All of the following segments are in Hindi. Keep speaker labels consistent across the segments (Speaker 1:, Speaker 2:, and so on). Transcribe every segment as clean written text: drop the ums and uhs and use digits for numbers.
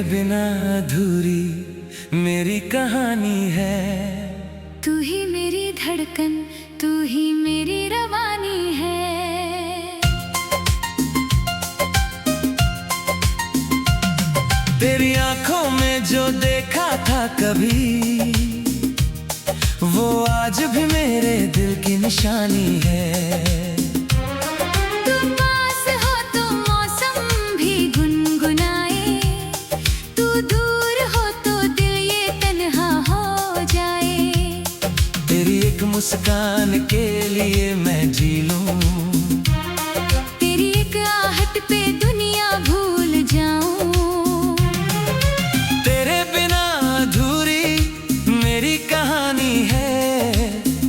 Speaker 1: बिना अधूरी मेरी कहानी है।
Speaker 2: तू ही मेरी धड़कन, तू ही मेरी रवानी है।
Speaker 1: तेरी आंखों में जो देखा था कभी, वो आज भी मेरे दिल की निशानी है। मुस्कान के लिए मैं जी लूं,
Speaker 2: तेरी एक आहट पे दुनिया भूल जाऊं।
Speaker 1: तेरे बिना अधूरी मेरी कहानी है।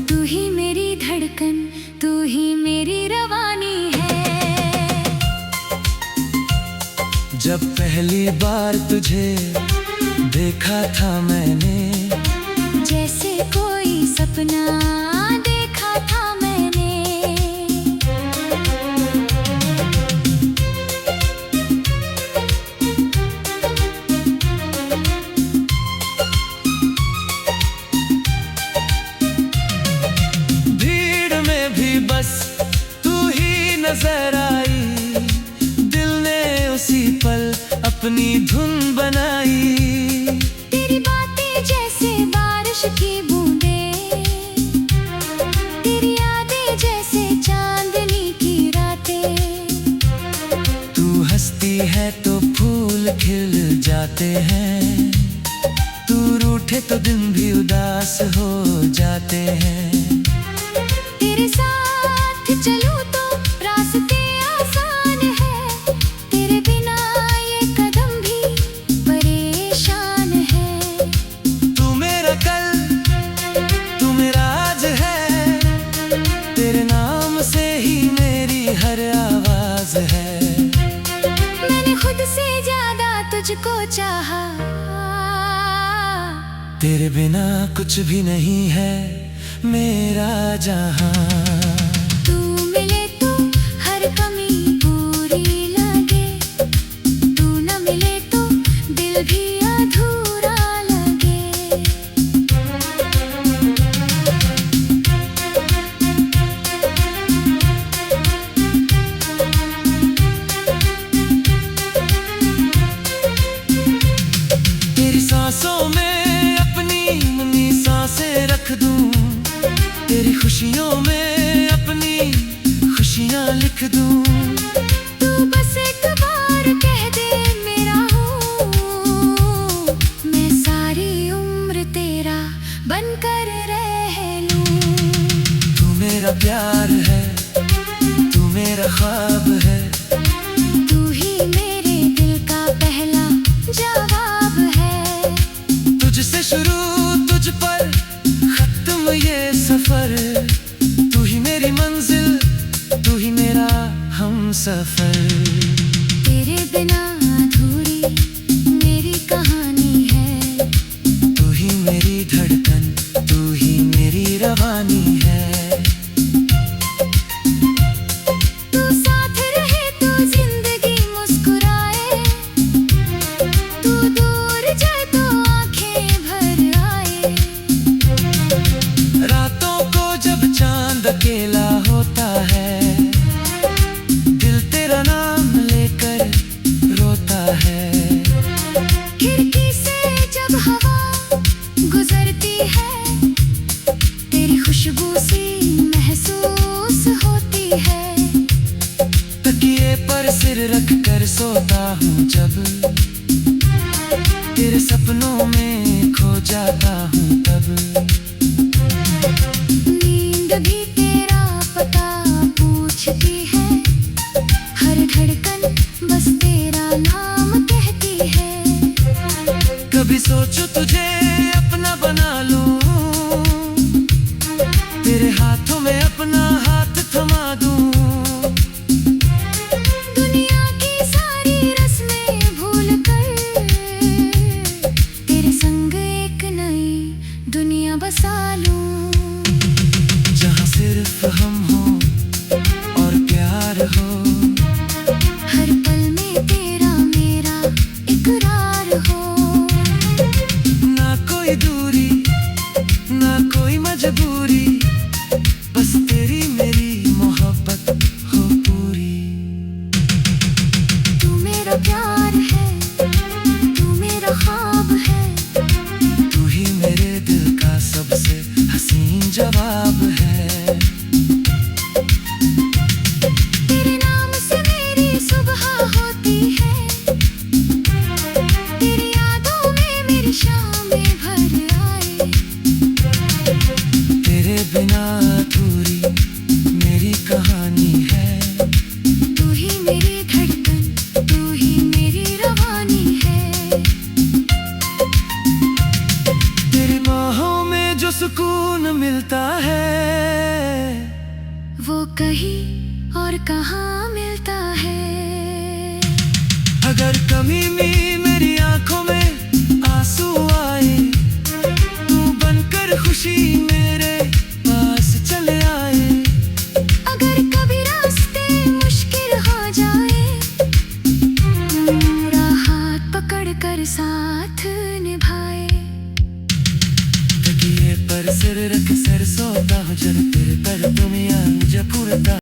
Speaker 2: तू ही मेरी धड़कन, तू ही मेरी रवानी है।
Speaker 1: जब पहली बार तुझे देखा था मैंने,
Speaker 2: जैसे कोई सपना देखा था मैंने।
Speaker 1: भीड़ में भी बस तू ही नजर आई, दिल ने उसी पल अपनी धुन बनाई।
Speaker 2: तेरी बातें जैसे बारिश की बूंदे, तेरी यादें जैसे चांदनी की रातें।
Speaker 1: तू हंसती है तो फूल खिल जाते हैं, तू रूठे तो दिन भी उदास हो जाते हैं।
Speaker 2: तेरे साथ चलूं तो रास्ते आसान है, तेरे बिना ये कदम भी परेशान है।
Speaker 1: तू मेरा कल, तू मेरा आज है, तेरे नाम से ही मेरी हर आवाज है।
Speaker 2: मैंने खुद से ज्यादा तुझको चाहा,
Speaker 1: तेरे बिना कुछ भी नहीं है मेरा जहां।
Speaker 2: तू मिले तो हर कमी पूरी लगे, तू न मिले तो दिल भी अधूरा लगे।
Speaker 1: तेरी सांसों में अपनी सांसें रख दूं, तेरी खुशियों में अपनी खुशियां लिख दूं।
Speaker 2: तू बस एक बार कह दे मेरा हूँ, मैं सारी उम्र तेरा बनकर रह लूं।
Speaker 1: तू मेरा प्यार है, तू मेरा ख्वाब है,
Speaker 2: तू ही मेरे दिल का पहला जवाब है।
Speaker 1: तुझसे शुरू तुझ पर खत्म ये सफर, तू ही मेरी मंजिल, तू ही मेरा हमसफर।
Speaker 2: तेरे बिना अधूरी मेरी कहानी है।
Speaker 1: तू ही मेरी धड़कन, तू ही मेरी रवानी है।
Speaker 2: तू साथ रहे तो जिंदगी मुस्कुराए, तू दूर जाए तो आंखें भर आए।
Speaker 1: रातों को जब चांद अकेला होता है, दिल तेरा नाम लेकर रोता है।
Speaker 2: खिड़की से जब हवा गुजरती है, तेरी खुशबू सी महसूस होती है।
Speaker 1: तकिए पर सिर रख कर सोता हूँ जब, तेरे सपनों में खो जाता हूँ तब।
Speaker 2: नींद भी तेरा पता पूछती है, हर धड़कन बस तेरा नाम कहती है।
Speaker 1: कभी सोचो तुझे अपना बना लूं, तेरे हाथों में अपना हाथ थमा दूं।
Speaker 2: दुनिया की सारी रस्में भूल कर, तेरे संग एक नई दुनिया बसा लूं।
Speaker 1: जहाँ सिर्फ हम हो और प्यार हो,
Speaker 2: हर पल में तेरा मेरा इकरार
Speaker 1: दूरी, बस तेरी मेरी मोहब्बत हो पूरी।
Speaker 2: तू मेरा प्यार है, तू मेरा ख्वाब है,
Speaker 1: तू ही मेरे दिल का सबसे हसीन जवाब है।
Speaker 2: तेरे नाम से मेरी सुबह होती है, तेरी यादों में मेरी शामें भर आए।
Speaker 1: तेरे बिना अधूरी मेरी कहानी है,
Speaker 2: तू ही मेरी धड़कन, तू ही मेरी रवानी है।
Speaker 1: तेरी बाहों में जो सुकून मिलता है,
Speaker 2: वो कहीं और कहाँ मिलता है।
Speaker 1: अगर कभी भी मेरी आंखों में आंसू आए, तू बनकर खुशी मेरे पास चले आए।
Speaker 2: अगर कभी रास्ते मुश्किल हो जाए, मेरा हाथ पकड़ कर साथ निभाए।
Speaker 1: तकिए पर सिर रख सर सोता हूँ, जब तेरे पर दुनिया मुझे भूलता।